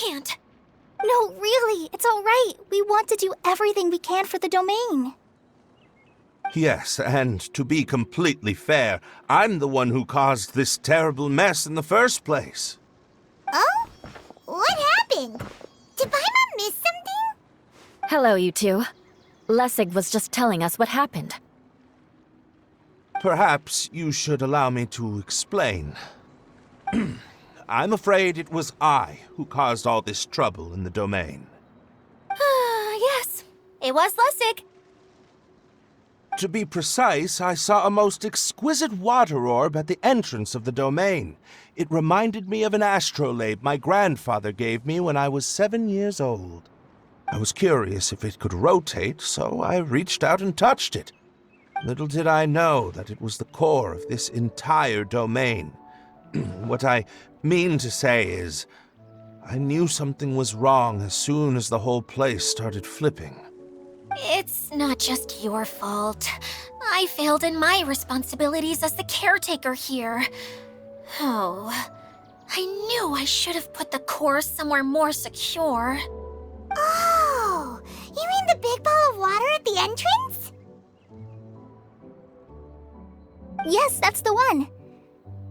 can't. No, really, it's all right. We want to do everything we can for the domain. Yes, and to be completely fair, I'm the one who caused this terrible mess in the first place. Oh? What happened? Did Paimon miss something? Hello, you two. Lessig was just telling us what happened. Perhaps you should allow me to explain. I'm afraid it was I who caused all this trouble in the domain. Yes, it was Lessig. To be precise, I saw a most exquisite water orb at the entrance of the domain. It reminded me of an astrolabe my grandfather gave me when I was 7 years old. I was curious if it could rotate, so I reached out and touched it. Little did I know that it was the core of this entire domain. What I mean to say is, I knew something was wrong as soon as the whole place started flipping. It's not just your fault. I failed in my responsibilities as the caretaker here. Oh, I knew I should have put the core somewhere more secure. Oh, you mean the big ball of water at the entrance? Yes, that's the one.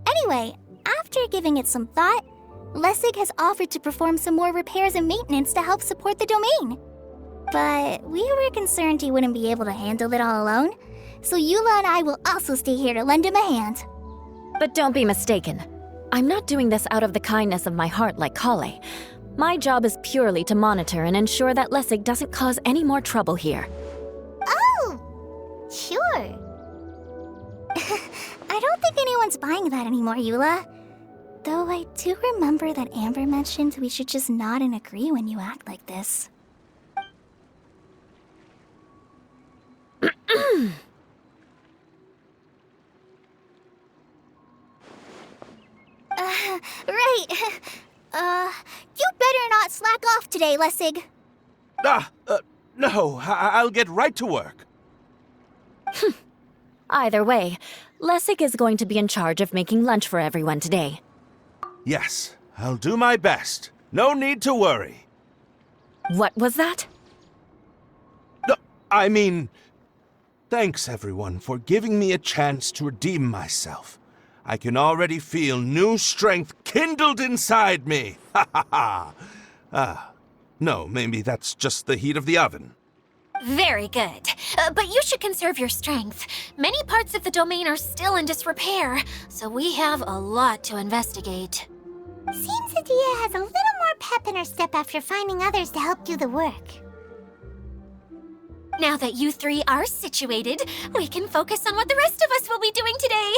Anyway, after giving it some thought, Lessig has offered to perform some more repairs and maintenance to help support the domain. But we were concerned he wouldn't be able to handle it all alone, so Eula and I will also stay here to lend him a hand. But don't be mistaken. I'm not doing this out of the kindness of my heart like Kale. My job is purely to monitor and ensure that Lessig doesn't cause any more trouble here. Oh, sure. I don't think anyone's buying that anymore, Eula. Though I do remember that Amber mentioned we should just nod and agree when you act like this. Right. You better not slack off today, Lessig. No, I'll get right to work. Either way, Lessig is going to be in charge of making lunch for everyone today. Yes, I'll do my best. No need to worry. What was that? No, I mean, thanks everyone for giving me a chance to redeem myself. I can already feel new strength kindled inside me. Ha ha ha. No, maybe that's just the heat of the oven. Very good. But you should conserve your strength. Many parts of the domain are still in disrepair, so we have a lot to investigate. Seems Xeya has a little more pep in her step after finding others to help do the work. Now that you three are situated, we can focus on what the rest of us will be doing today.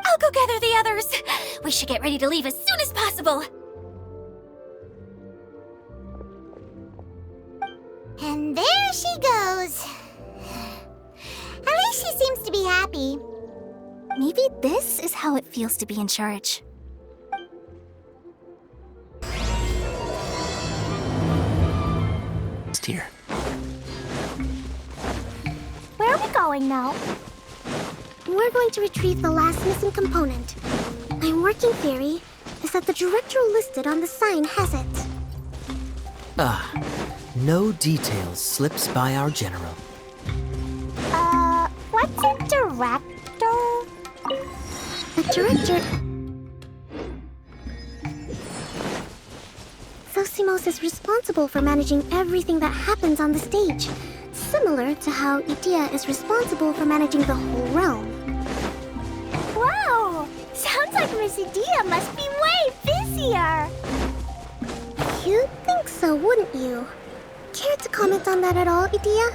I'll go gather the others. We should get ready to leave as soon as possible. And there she goes. At least she seems to be happy. Maybe this is how it feels to be in charge. Here. Where are we going now? We're going to retrieve the last missing component. My working theory is that the director listed on the sign has it. No details slips by our general. What's a director? A director... Zosimos is responsible for managing everything that happens on the stage, similar to how Xeya is responsible for managing the whole realm. Wow! Sounds like Miss Xeya must be way busier! You'd think so, wouldn't you? Care to comment on that at all, Xeya?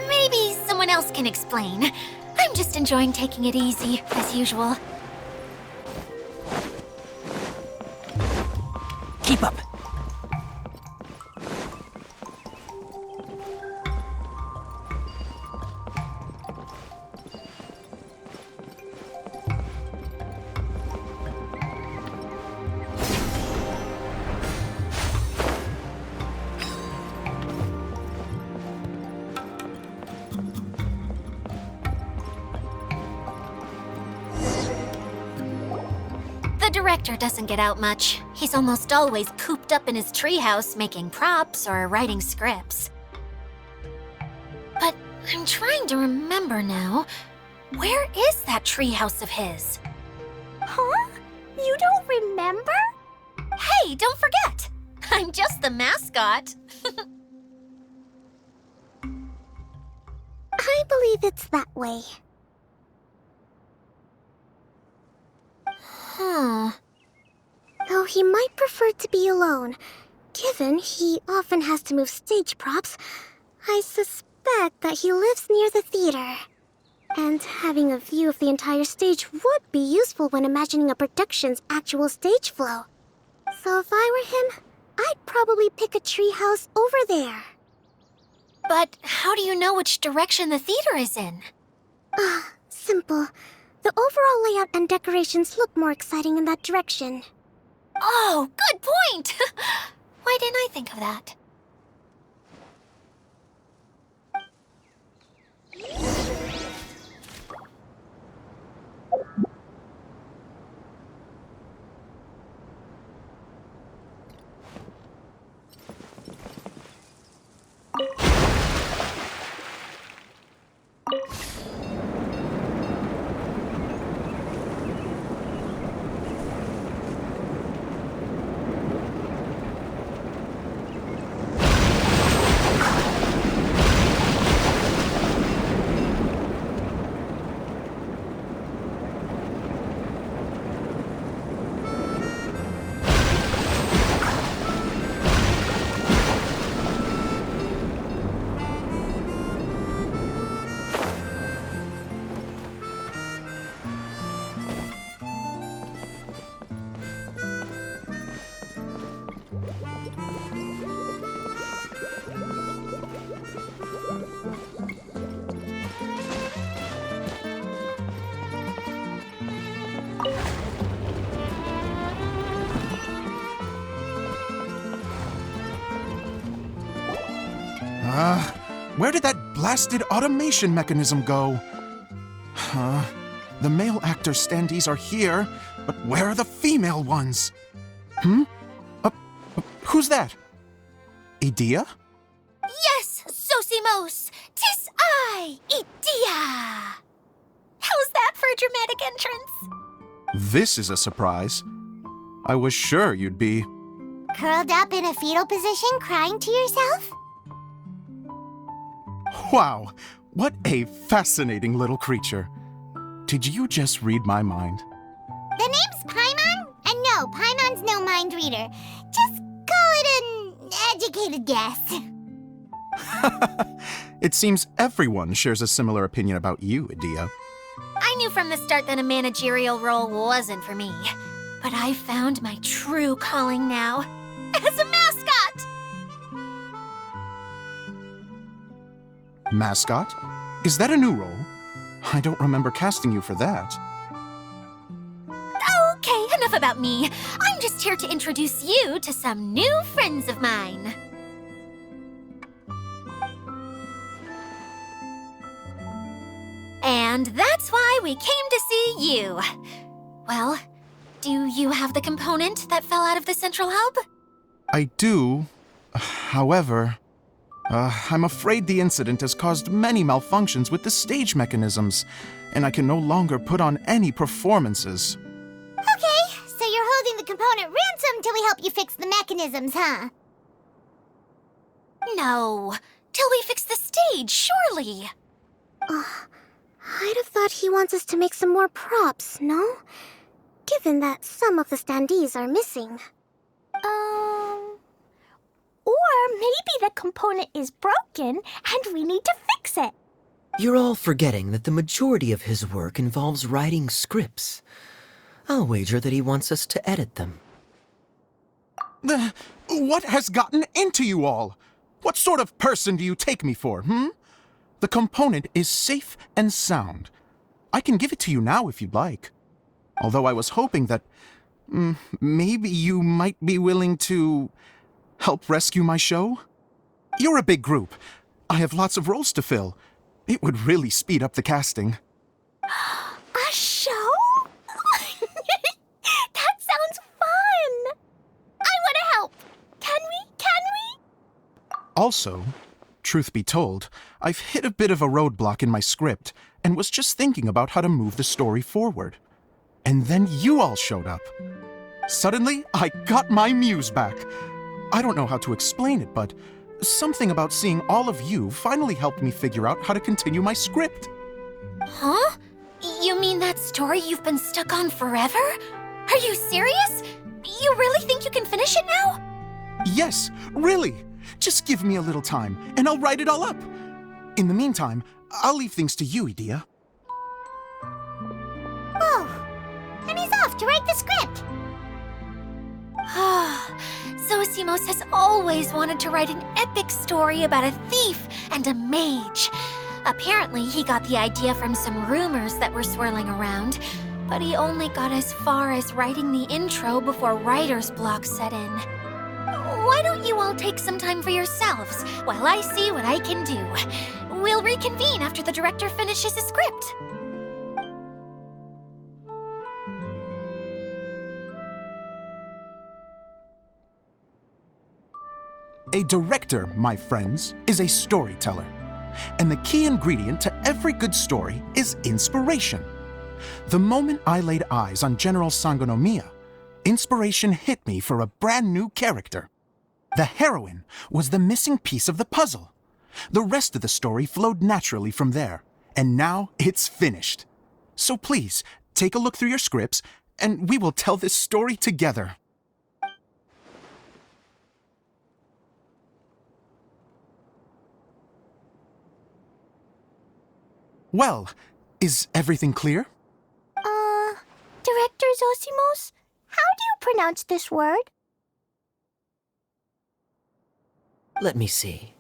Maybe someone else can explain. I'm just enjoying taking it easy, as usual. Keep up. director doesn't get out much. He's almost always cooped up in his treehouse making props or writing scripts. But I'm trying to remember now. Where is that treehouse of his? Huh? You don't remember? Hey, don't forget! I'm just the mascot. I believe it's that way. Huh. Though he might prefer to be alone, given he often has to move stage props, I suspect that he lives near the theater. And having a view of the entire stage would be useful when imagining a production's actual stage flow. So if I were him, I'd probably pick a treehouse over there. But how do you know which direction the theater is in? Simple. The overall layout and decorations look more exciting in that direction. Oh, good point! Why didn't I think of that? Where did that blasted automation mechanism go? The male actor standees are here, but where are the female ones? Who's that? Edea? Yes, Sosimos! 'Tis I, Edea! How's that for a dramatic entrance? This is a surprise. I was sure you'd be... Curled up in a fetal position, crying to yourself? Wow, what a fascinating little creature. Did you just read my mind? The name's Paimon? And no, Paimon's no mind reader. Just call it an educated guess. It seems everyone shares a similar opinion about you, Edea. I knew from the start that a managerial role wasn't for me. But I found my true calling now. As a mascot! Mascot? Is that a new role? I don't remember casting you for that. Okay, enough about me. I'm just here to introduce you to some new friends of mine. And that's why we came to see you. Well, do you have the component that fell out of the central hub? I do. However, I'm afraid the incident has caused many malfunctions with the stage mechanisms, and I can no longer put on any performances. Okay, so you're holding the component ransom till we help you fix the mechanisms, huh? No, till we fix the stage, surely. I'd have thought he wants us to make some more props, no? Given that some of the standees are missing. Or maybe the component is broken and we need to fix it. You're all forgetting that the majority of his work involves writing scripts. I'll wager that he wants us to edit them. What has gotten into you all? What sort of person do you take me for, The component is safe and sound. I can give it to you now if you'd like. Although I was hoping that maybe you might be willing to help rescue my show? You're a big group. I have lots of roles to fill. It would really speed up the casting. A show? That Also, truth be told, I've hit a bit of a roadblock in my script and was just thinking about how to move the story forward. And then you all showed up. Suddenly, I got my muse back. I don't know how to explain it, but something about seeing all of you finally helped me figure out how to continue my script. Huh? You mean that story you've been stuck on forever? Are you serious? You really think you can finish it now? Yes, really. Just give me a little time, and I'll write it all up. In the meantime, I'll leave things to you, Edea. Oh, and he's off to write the script. Zosimos has always wanted to write an epic story about a thief and a mage. Apparently, he got the idea from some rumors that were swirling around, but he only got as far as writing the intro before writer's block set in. Why don't you all take some time for yourselves while I see what I can do? We'll reconvene after the director finishes his script. A director, my friends, is a storyteller. And the key ingredient to every good story is inspiration. The moment I laid eyes on General Sangonomiya, inspiration hit me for a brand new character. The heroine was the missing piece of the puzzle. The rest of the story flowed naturally from there, and now it's finished. So please, take a look through your scripts, and we will tell this story together. Well, is everything clear? Director Zosimos, how do you pronounce this word? Let me see.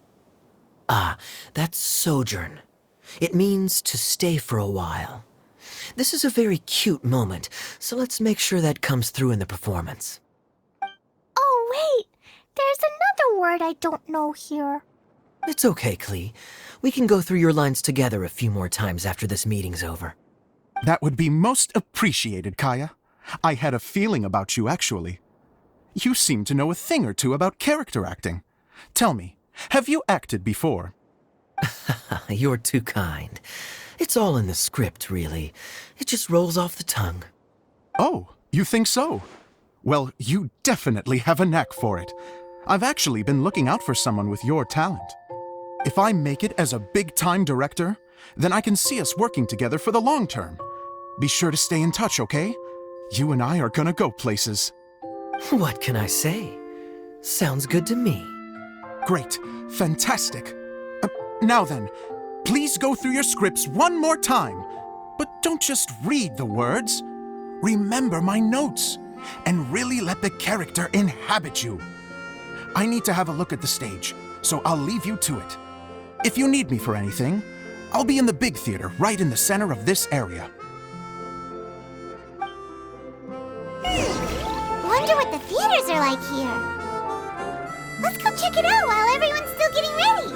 Ah, that's sojourn. It means to stay for a while. This is a very cute moment, so let's make sure that comes through in the performance. Oh, wait. There's another word I don't know here. It's okay, Klee. We can go through your lines together a few more times after this meeting's over. That would be most appreciated, Kaya. I had a feeling about you, actually. You seem to know a thing or two about character acting. Tell me, have you acted before? You're too kind. It's all in the script, really. It just rolls off the tongue. Oh, you think so? Well, you definitely have a knack for it. I've actually been looking out for someone with your talent. If I make it as a big-time director, then I can see us working together for the long term. Be sure to stay in touch, okay? You and I are gonna go places. What can I say? Sounds good to me. Great. Fantastic. Now then, please go through your scripts one more time. But don't just read the words. Remember my notes, and really let the character inhabit you. I need to have a look at the stage, so I'll leave you to it. If you need me for anything, I'll be in the big theater right in the center of this area. Wonder what the theaters are like here. Let's go check it out while everyone's still getting ready.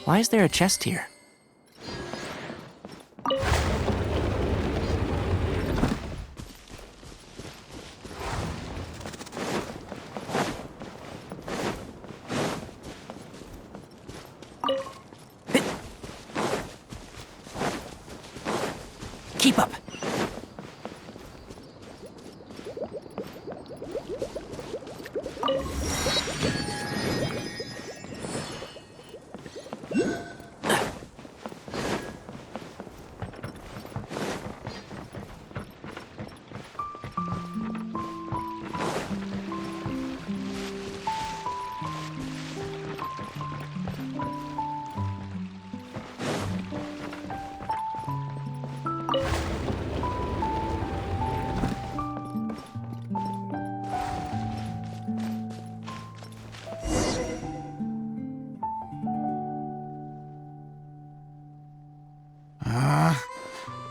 Why is there a chest here? Keep up.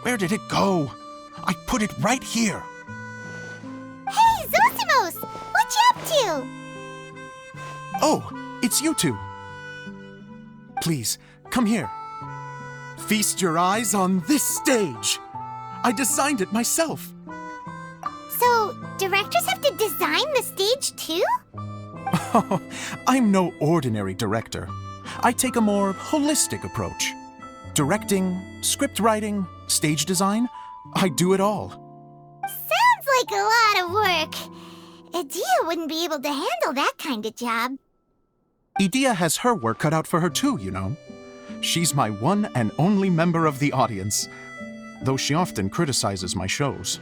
Where did it go? I put it right here. Hey, Zosimos! What you up to? Oh, it's you two. Please, come here. Feast your eyes on this stage. I designed it myself. So, directors have to design the stage too? Oh, I'm no ordinary director. I take a more holistic approach. Directing, script writing, stage design, I do it all. Sounds like a lot of work. Edea wouldn't be able to handle that kind of job. Edea has her work cut out for her too, you know. She's my one and only member of the audience, though she often criticizes my shows.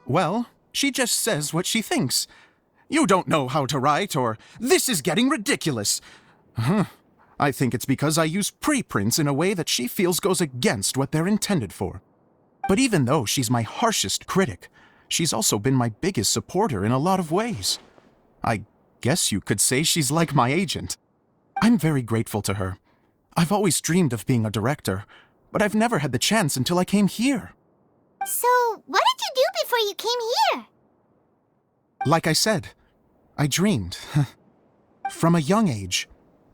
Well, she just says what she thinks. You don't know how to write, or this is getting ridiculous. I think it's because I use preprints in a way that she feels goes against what they're intended for. But even though she's my harshest critic, she's also been my biggest supporter in a lot of ways. I guess you could say she's like my agent. I'm very grateful to her. I've always dreamed of being a director, but I've never had the chance until I came here. So, what did you do before you came here? Like I said, I dreamed. From a young age,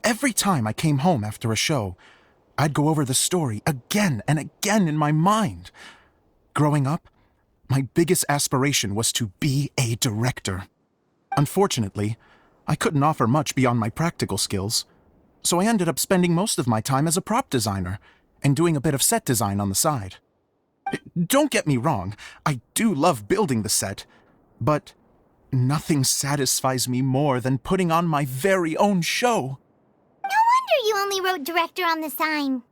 every time I came home after a show, I'd go over the story again and again in my mind. Growing up, my biggest aspiration was to be a director. Unfortunately, I couldn't offer much beyond my practical skills, so I ended up spending most of my time as a prop designer and doing a bit of set design on the side. Don't get me wrong, I do love building the set, but nothing satisfies me more than putting on my very own show. No wonder you only wrote director on the sign.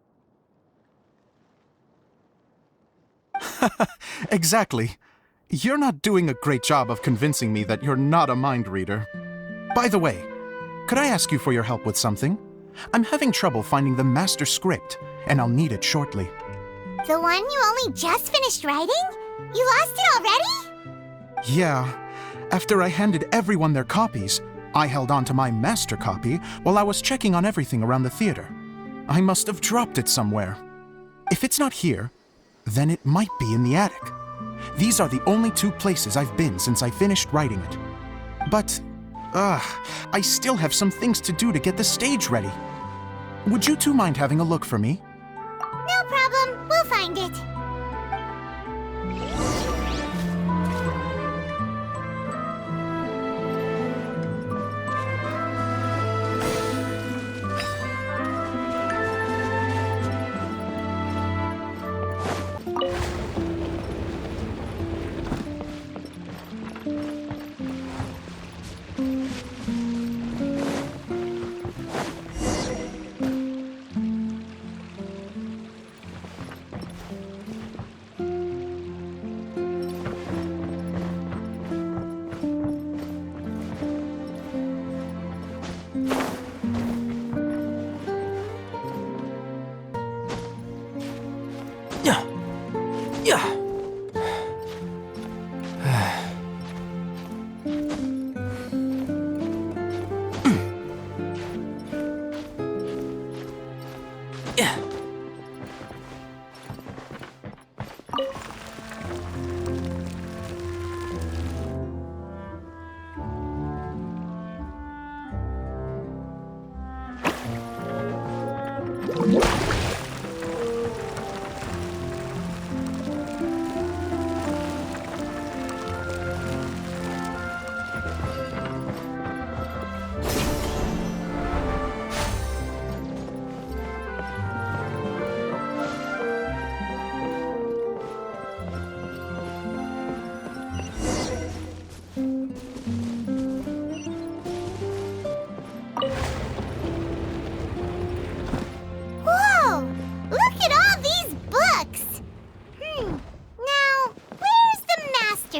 Exactly. You're not doing a great job of convincing me that you're not a mind reader. By the way, could I ask you for your help with something? I'm having trouble finding the master script, and I'll need it shortly. The one you only just finished writing? You lost it already? Yeah. After I handed everyone their copies, I held on to my master copy while I was checking on everything around the theater. I must have dropped it somewhere. If it's not here, then it might be in the attic. These are the only two places I've been since I finished writing it. But, I still have some things to do to get the stage ready. Would you two mind having a look for me? No problem. We'll find it.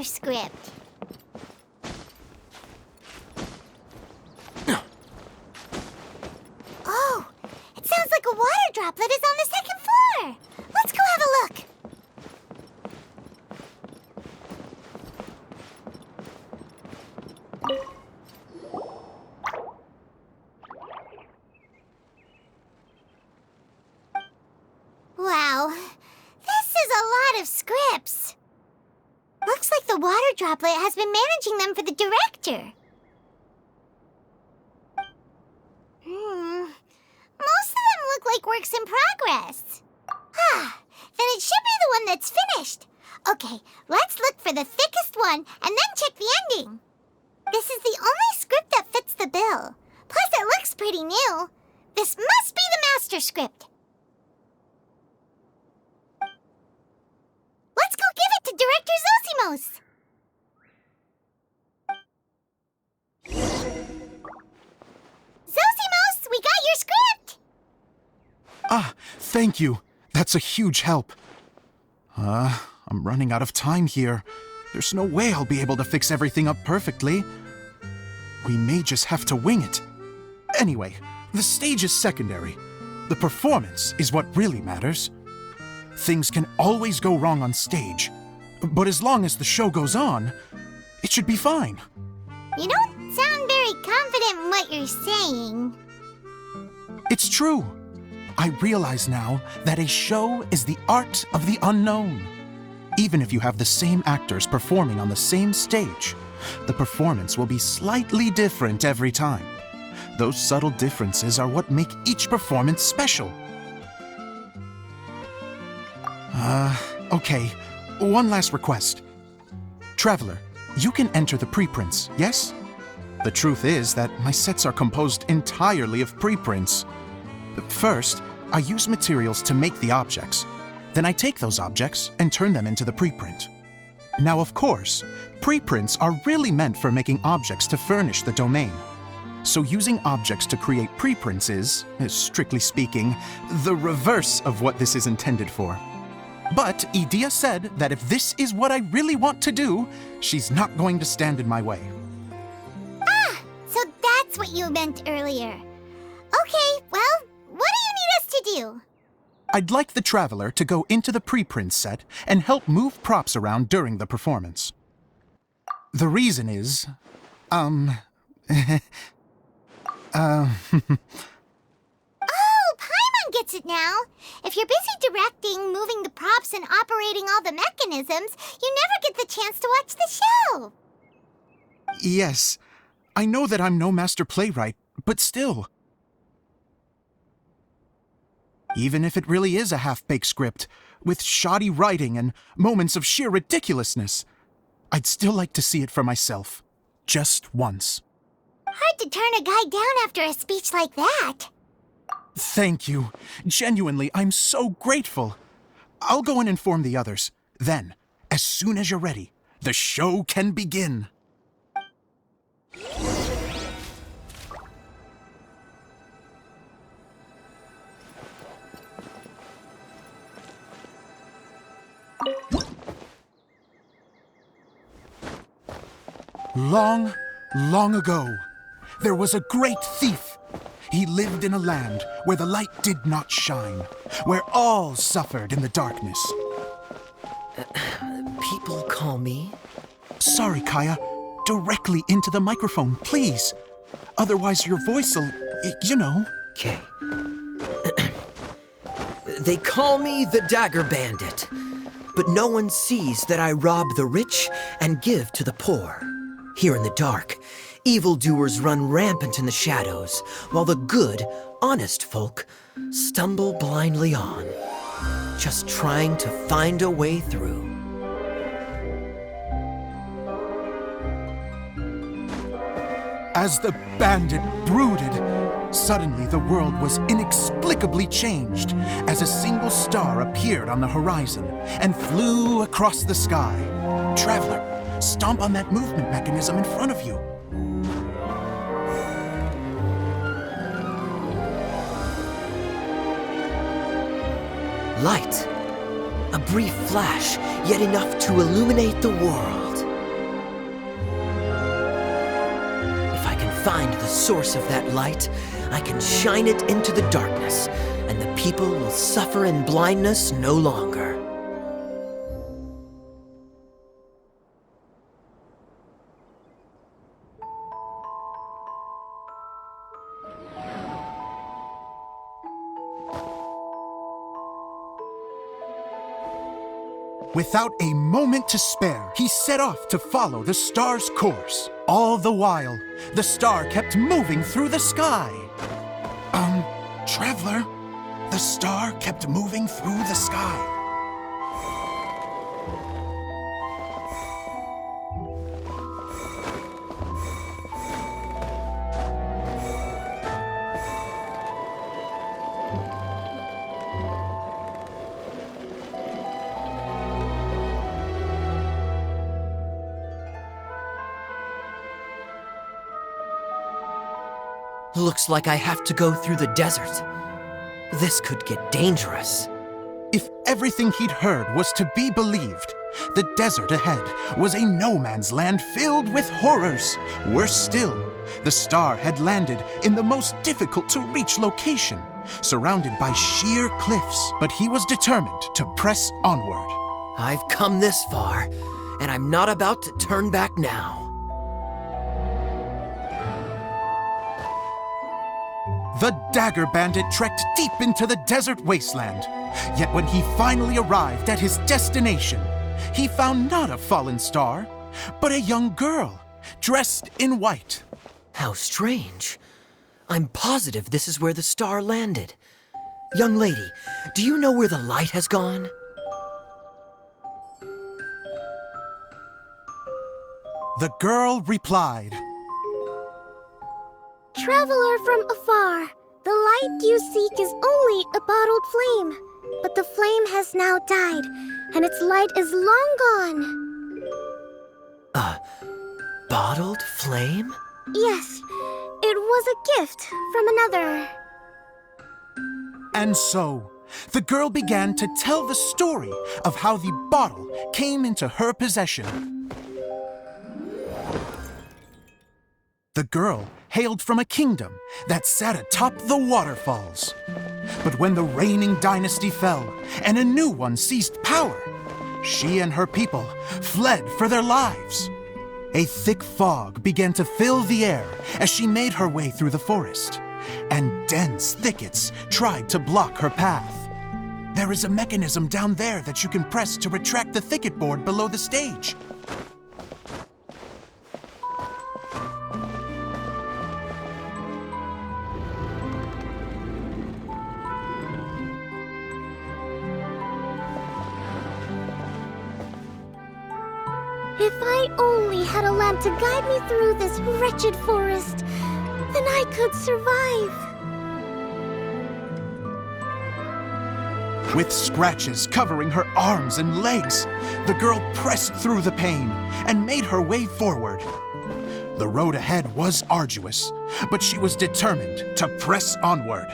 Script. Oh, it sounds like a water droplet is on the second floor. Let's go have a look. lot of scripts. Looks like the water droplet has been managing them for the director. Most of them look like works in progress. Then it should be the one that's finished. Okay, let's look for the thickest one and then check the ending. This is the only script that fits the bill. Plus, it looks pretty new. This must be the master script. Let's go give it to Director Zosimos. Zosimos, we got your script! Ah, thank you. That's a huge help. I'm running out of time here. There's no way I'll be able to fix everything up perfectly. We may just have to wing it. Anyway, the stage is secondary. The performance is what really matters. Things can always go wrong on stage, but as long as the show goes on, it should be fine. You don't sound very confident in what you're saying. It's true. I realize now that a show is the art of the unknown. Even if you have the same actors performing on the same stage, the performance will be slightly different every time. Those subtle differences are what make each performance special. Okay. One last request. Traveler, you can enter the preprints, yes? The truth is that my sets are composed entirely of preprints. First, I use materials to make the objects. Then I take those objects and turn them into the preprint. Now, of course, preprints are really meant for making objects to furnish the domain. So using objects to create preprints is, strictly speaking, the reverse of what this is intended for. But Edea said that if this is what I really want to do, she's not going to stand in my way. So that's what you meant earlier. Okay, well, what do you need us to do? I'd like the Traveler to go into the preprint set and help move props around during the performance. The reason is, Oh, Paimon gets it now. If you're busy directing, moving the props, and operating all the mechanisms, you never get the chance to watch the show. Yes, I know that I'm no master playwright, but still. Even if it really is a half-baked script, with shoddy writing and moments of sheer ridiculousness, I'd still like to see it for myself. Just once. Hard to turn a guy down after a speech like that. Thank you. Genuinely, I'm so grateful. I'll go and inform the others. Then, as soon as you're ready, the show can begin. Long, long ago, there was a great thief. He lived in a land where the light did not shine, where all suffered in the darkness. People call me? Sorry, Kaya. Directly into the microphone, please. Otherwise your voice'll, you know. Okay. They call me the Dagger Bandit, but no one sees that I rob the rich and give to the poor. Here in the dark, evildoers run rampant in the shadows, while the good, honest folk stumble blindly on, just trying to find a way through. As the bandit brooded, suddenly the world was inexplicably changed as a single star appeared on the horizon and flew across the sky. Traveler, stomp on that movement mechanism in front of you. Light. A brief flash, yet enough to illuminate the world. If I can find the source of that light, I can shine it into the darkness, and the people will suffer in blindness no longer. Without a moment to spare, he set off to follow the star's course. All the while, the star kept moving through the sky. Traveler, the star kept moving through the sky. Looks like I have to go through the desert. This could get dangerous. If everything he'd heard was to be believed, the desert ahead was a no-man's land filled with horrors. Worse still, the star had landed in the most difficult-to-reach location, surrounded by sheer cliffs. But he was determined to press onward. I've come this far, and I'm not about to turn back now. The Dagger Bandit trekked deep into the desert wasteland. Yet when he finally arrived at his destination, he found not a fallen star, but a young girl, dressed in white. How strange. I'm positive this is where the star landed. Young lady, do you know where the light has gone? The girl replied, Traveler from afar, the light you seek is only a bottled flame. But the flame has now died, and its light is long gone. A bottled flame? Yes, it was a gift from another. And so, the girl began to tell the story of how the bottle came into her possession. The girl hailed from a kingdom that sat atop the waterfalls. But when the reigning dynasty fell and a new one seized power, she and her people fled for their lives. A thick fog began to fill the air as she made her way through the forest, and dense thickets tried to block her path. There is a mechanism down there that you can press to retract the thicket board below the stage. If I only had a lamp to guide me through this wretched forest, then I could survive. With scratches covering her arms and legs, the girl pressed through the pain and made her way forward. The road ahead was arduous, but she was determined to press onward.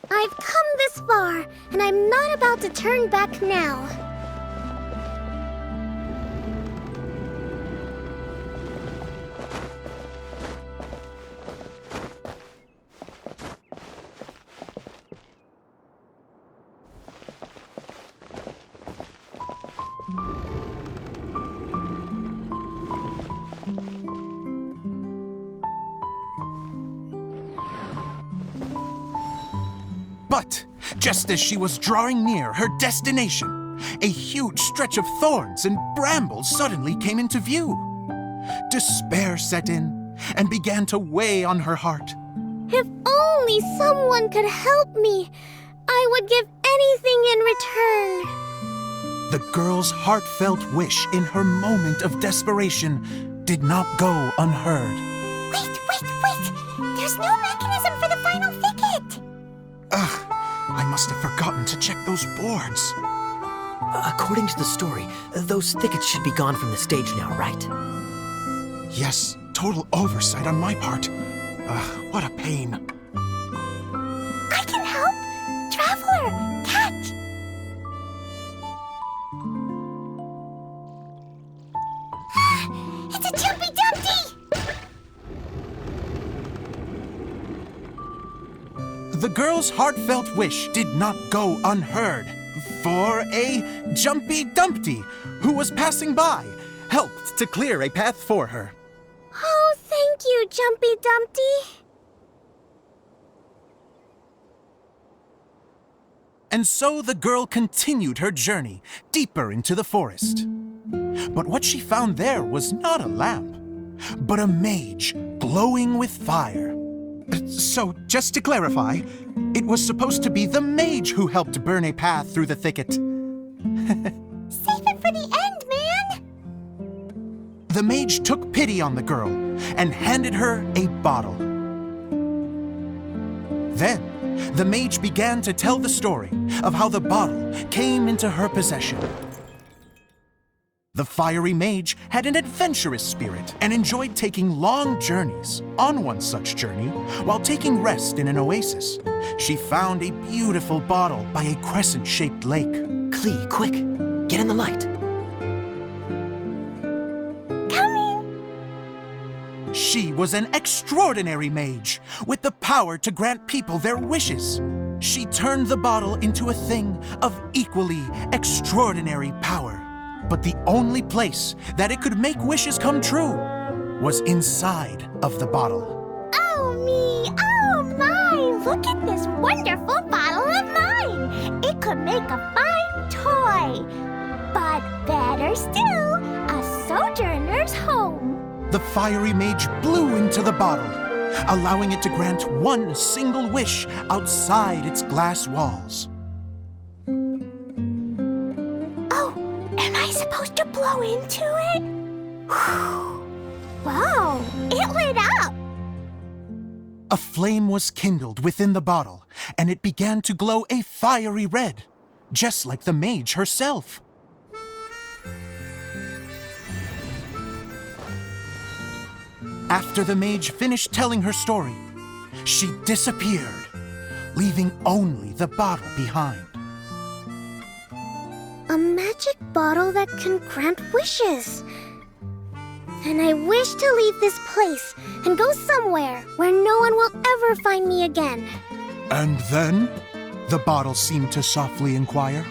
I've come this far, and I'm not about to turn back now. But just as she was drawing near her destination, a huge stretch of thorns and brambles suddenly came into view. Despair set in and began to weigh on her heart. If only someone could help me, I would give anything in return. The girl's heartfelt wish in her moment of desperation did not go unheard. Wait! There's no mechanism for the final thicket! Ugh, I must have forgotten to check those boards. According to the story, those thickets should be gone from the stage now, right? Yes, total oversight on my part. What a pain. I can help! Traveler, catch! It's a Jumpy Dumpty! The girl's heartfelt wish did not go unheard, for a Jumpy Dumpty, who was passing by, helped to clear a path for her. Oh, thank you, Jumpy Dumpty. And so the girl continued her journey deeper into the forest. But what she found there was not a lamp, but a mage glowing with fire. So, just to clarify, it was supposed to be the mage who helped burn a path through the thicket. Save it for the end, man! The mage took pity on the girl and handed her a bottle. Then, the mage began to tell the story of how the bottle came into her possession. The fiery mage had an adventurous spirit and enjoyed taking long journeys. On one such journey, while taking rest in an oasis, she found a beautiful bottle by a crescent-shaped lake. Klee, quick! Get in the light! She was an extraordinary mage, with the power to grant people their wishes. She turned the bottle into a thing of equally extraordinary power. But the only place that it could make wishes come true was inside of the bottle. Oh me, oh my! Look at this wonderful bottle of mine! It could make a fine toy. But better still, a sojourner's home. The fiery mage blew into the bottle, allowing it to grant one single wish outside its glass walls. Am I supposed to blow into it? Whoa, it lit up! A flame was kindled within the bottle, and it began to glow a fiery red, just like the mage herself. After the mage finished telling her story, she disappeared, leaving only the bottle behind. A magic bottle that can grant wishes. Then I wish to leave this place and go somewhere where no one will ever find me again. And then? The bottle seemed to softly inquire.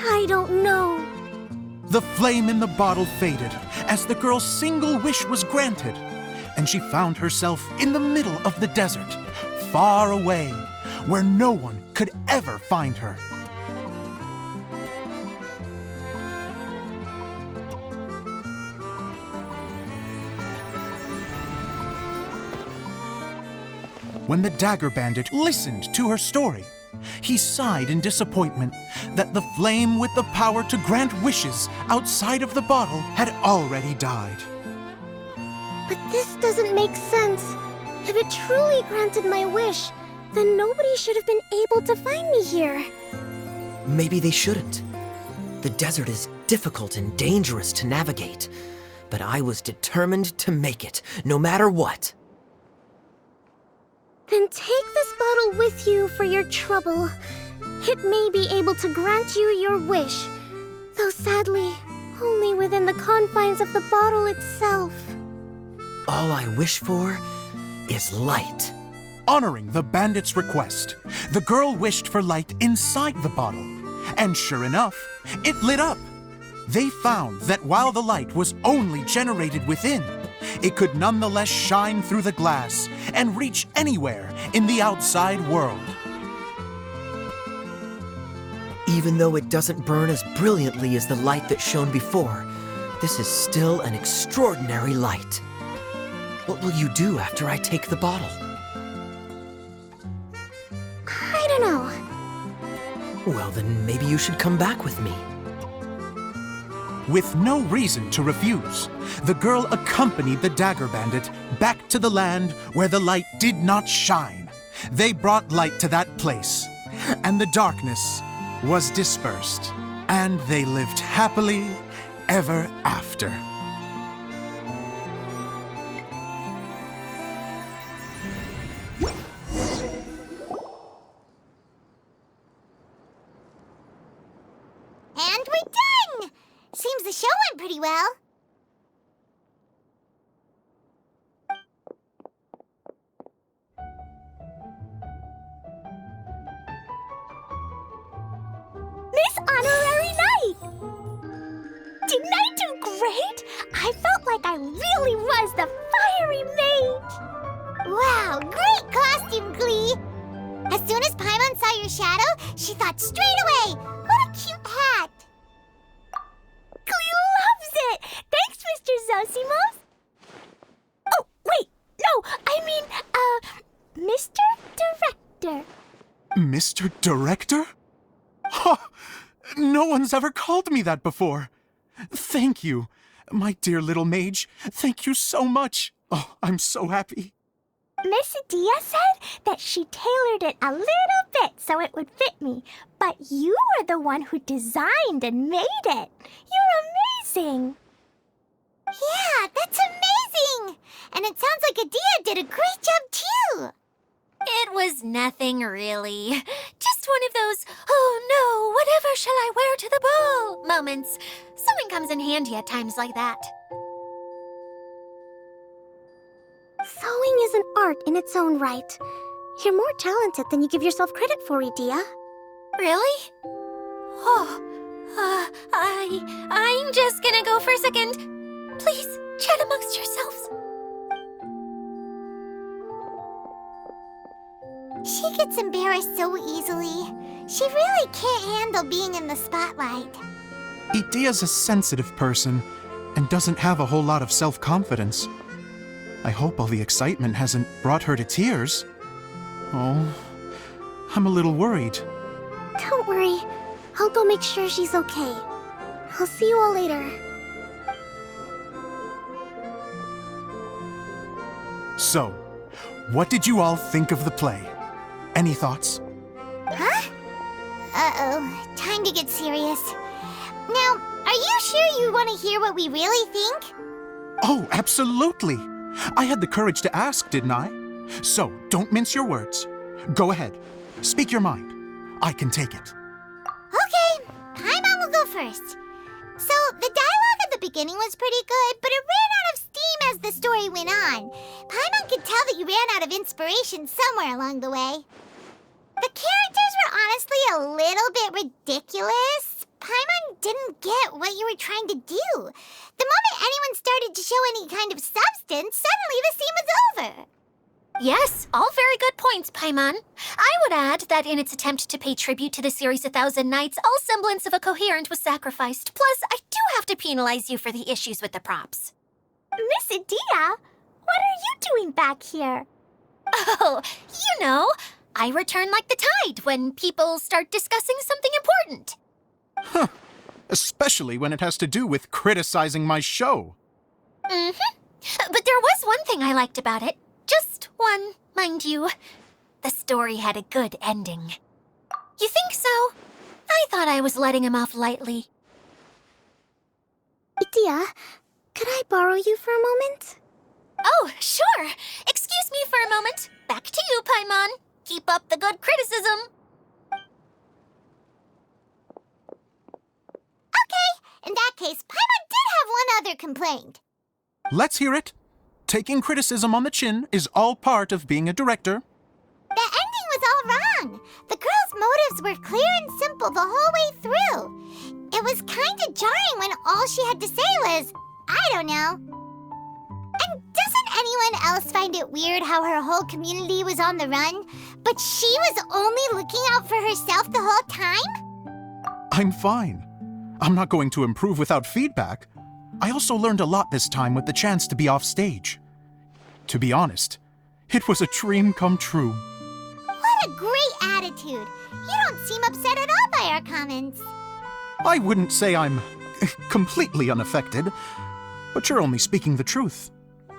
I don't know. The flame in the bottle faded as the girl's single wish was granted, and she found herself in the middle of the desert, far away, where no one could ever find her. When the dagger bandit listened to her story, he sighed in disappointment that the flame with the power to grant wishes outside of the bottle had already died. But this doesn't make sense. If it truly granted my wish, then nobody should have been able to find me here. Maybe they shouldn't. The desert is difficult and dangerous to navigate, but I was determined to make it, no matter what. Then take this bottle with you for your trouble. It may be able to grant you your wish, though sadly, only within the confines of the bottle itself. All I wish for is light. Honoring the bandit's request, the girl wished for light inside the bottle, and sure enough, it lit up. They found that while the light was only generated within, it could nonetheless shine through the glass and reach anywhere in the outside world. Even though it doesn't burn as brilliantly as the light that shone before, this is still an extraordinary light. What will you do after I take the bottle? I don't know. Well, then maybe you should come back with me. With no reason to refuse, the girl accompanied the dagger bandit back to the land where the light did not shine. They brought light to that place, and the darkness was dispersed, and they lived happily ever after. And we're done! Seems the show went pretty well. Miss Honorary Knight! Didn't I do great? I felt like I really was the fiery mage. Wow, great costume, Glee! As soon as Paimon saw your shadow, she thought straight away, what a cute hat! Glee loves it! Thanks, Mr. Zosimos! Oh, wait, no, I mean, Mr. Director. Mr. Director? Huh, no one's ever called me that before. Thank you, my dear little mage. Thank you so much. Oh, I'm so happy. Miss Adia said that she tailored it a little bit so it would fit me, but you were the one who designed and made it. You're amazing. Yeah, that's amazing! And it sounds like Adia did a great job too. It was nothing really. Just one of those, oh no, whatever shall I wear to the ball moments. Sewing comes in handy at times like that. Sewing is an art in its own right. You're more talented than you give yourself credit for, Adia. Really? Oh, I'm just gonna go for a second. Please, chat amongst yourselves. She gets embarrassed so easily. She really can't handle being in the spotlight. Idia's a sensitive person and doesn't have a whole lot of self-confidence. I hope all the excitement hasn't brought her to tears. Oh, I'm a little worried. Don't worry. I'll go make sure she's okay. I'll see you all later. So, what did you all think of the play? Any thoughts? Huh? Uh-oh, time to get serious. Now, are you sure you want to hear what we really think? Oh, absolutely! I had the courage to ask, didn't I? So, don't mince your words. Go ahead. Speak your mind. I can take it. Okay, Paimon will go first. So, the dialogue at the beginning was pretty good, but it ran out of steam as the story went on. Paimon could tell that you ran out of inspiration somewhere along the way. The characters were honestly a little bit ridiculous. Paimon didn't get what you were trying to do. The moment anyone started to show any kind of substance, suddenly the scene was over. Yes, all very good points, Paimon. I would add that in its attempt to pay tribute to the series 1,000 Nights, all semblance of a coherent was sacrificed. Plus, I do have to penalize you for the issues with the props. Miss Adia, what are you doing back here? Oh, you know, I return like the tide when people start discussing something important. Huh. Especially when it has to do with criticizing my show. Mm-hmm. But there was one thing I liked about it. Just one, mind you. The story had a good ending. You think so? I thought I was letting him off lightly. Adia, could I borrow you for a moment? Oh, sure. Excuse me for a moment. Back to you, Paimon. Keep up the good criticism. Okay, in that case, Paimon did have one other complaint. Let's hear it. Taking criticism on the chin is all part of being a director. The ending was all wrong. The girl's motives were clear and simple the whole way through. It was kind of jarring when all she had to say was, I don't know. And doesn't anyone else find it weird how her whole community was on the run, but she was only looking out for herself the whole time? I'm fine. I'm not going to improve without feedback. I also learned a lot this time with the chance to be off stage. To be honest, it was a dream come true. What a great attitude. You don't seem upset at all by our comments. I wouldn't say I'm completely unaffected, but you're only speaking the truth.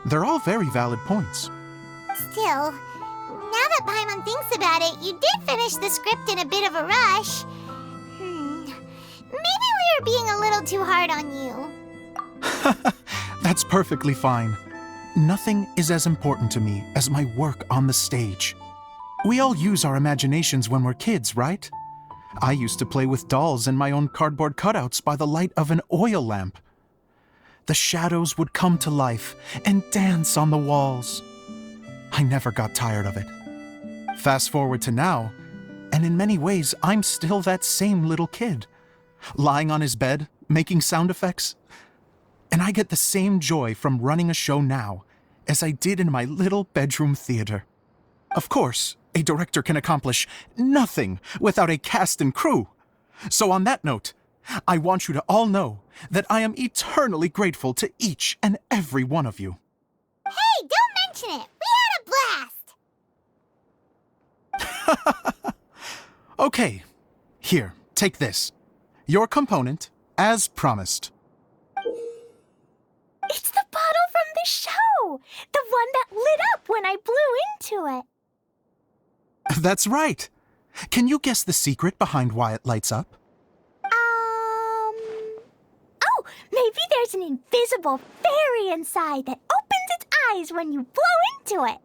They're all very valid points. Still, now that Paimon thinks about it, you did finish the script in a bit of a rush. Maybe we were being a little too hard on you. That's perfectly fine. Nothing is as important to me as my work on the stage. We all use our imaginations when we're kids, right? I used to play with dolls and my own cardboard cutouts by the light of an oil lamp. The shadows would come to life and dance on the walls. I never got tired of it. Fast forward to now, and in many ways, I'm still that same little kid, lying on his bed, making sound effects. And I get the same joy from running a show now as I did in my little bedroom theater. Of course, a director can accomplish nothing without a cast and crew. So on that note, I want you to all know that I am eternally grateful to each and every one of you. Hey, don't mention it! We had a blast! Okay, here, take this. Your component, as promised. It's the bottle from the show! The one that lit up when I blew into it. That's right. Can you guess the secret behind why it lights up? Oh, maybe there's an invisible fairy inside that opens its eyes when you blow into it.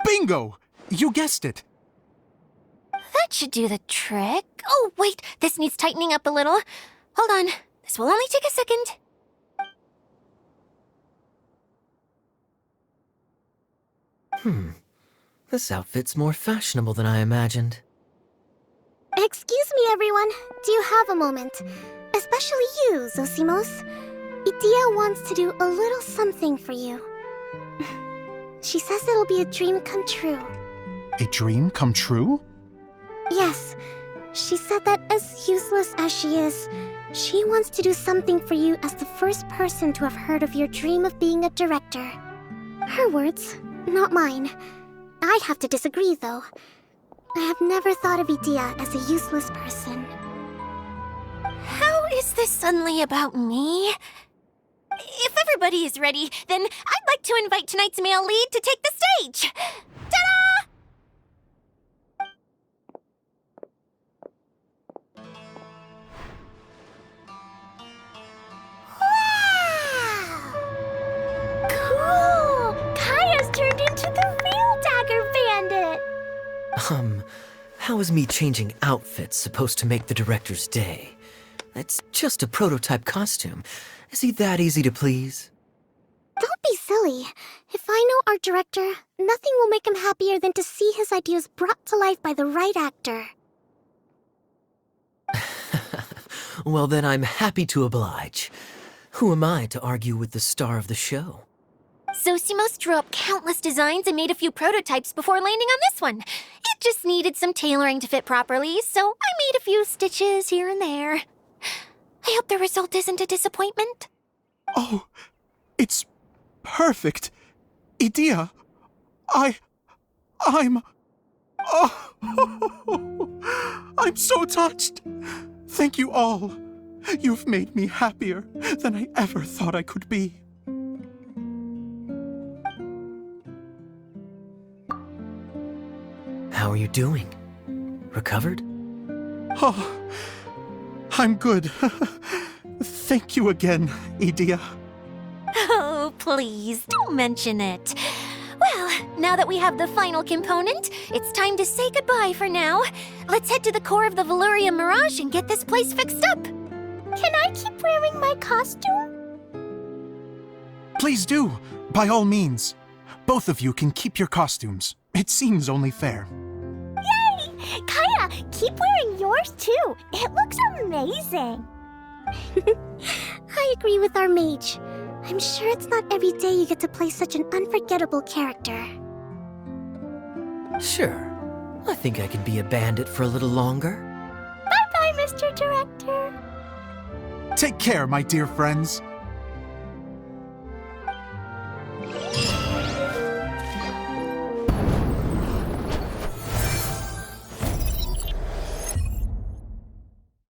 Bingo! You guessed it. That should do the trick. Oh, wait, this needs tightening up a little. Hold on, this will only take a second. This outfit's more fashionable than I imagined. Excuse me, everyone. Do you have a moment? Especially you, Zosimos. Edea wants to do a little something for you. She says it'll be a dream come true. A dream come true? Yes. She said that as useless as she is, she wants to do something for you as the first person to have heard of your dream of being a director. Her words, not mine. I have to disagree, though. I have never thought of Edea as a useless person. How is this suddenly about me? If everybody is ready, then I'd like to invite tonight's male lead to take the stage. Ta-da! Cool! Kaya's turned into the real Dagger Bandit! How is me changing outfits supposed to make the director's day? It's just a prototype costume. Is he that easy to please? Don't be silly. If I know our director, nothing will make him happier than to see his ideas brought to life by the right actor. Well, then I'm happy to oblige. Who am I to argue with the star of the show? Zosimos drew up countless designs and made a few prototypes before landing on this one. It just needed some tailoring to fit properly, so I made a few stitches here and there. I hope the result isn't a disappointment. Oh, it's perfect. Edea, I'm... Oh, I'm so touched. Thank you all. You've made me happier than I ever thought I could be. How are you doing? Recovered? Oh, I'm good. Thank you again, Edea. Oh, please, don't mention it. Well, now that we have the final component, it's time to say goodbye for now. Let's head to the core of the Valyria Mirage and get this place fixed up. Can I keep wearing my costume? Please do, by all means. Both of you can keep your costumes. It seems only fair. Yay! Kaya, keep wearing yours too. It looks amazing. I agree with our mage. I'm sure it's not every day you get to play such an unforgettable character. Sure. I think I can be a bandit for a little longer. Bye-bye, Mr. Director. Take care, my dear friends.